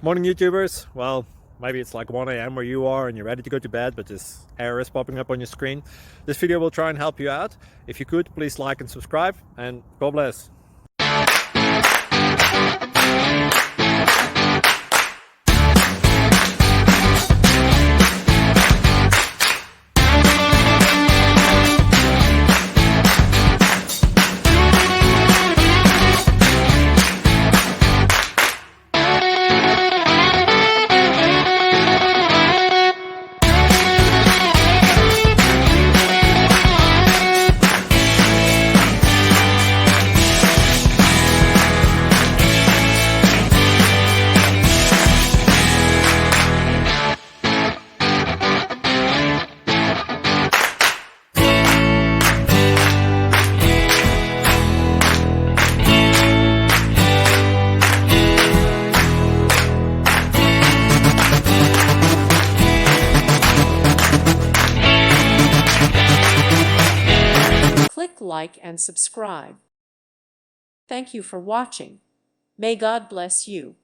Morning YouTubers. Well, maybe it's like 1 a.m. where you are and you're ready to go to bed, but this error is popping up on your screen. This video will try and help you out. If you could, please like and subscribe, and God bless. Click like and subscribe. Thank you for watching. May God bless you.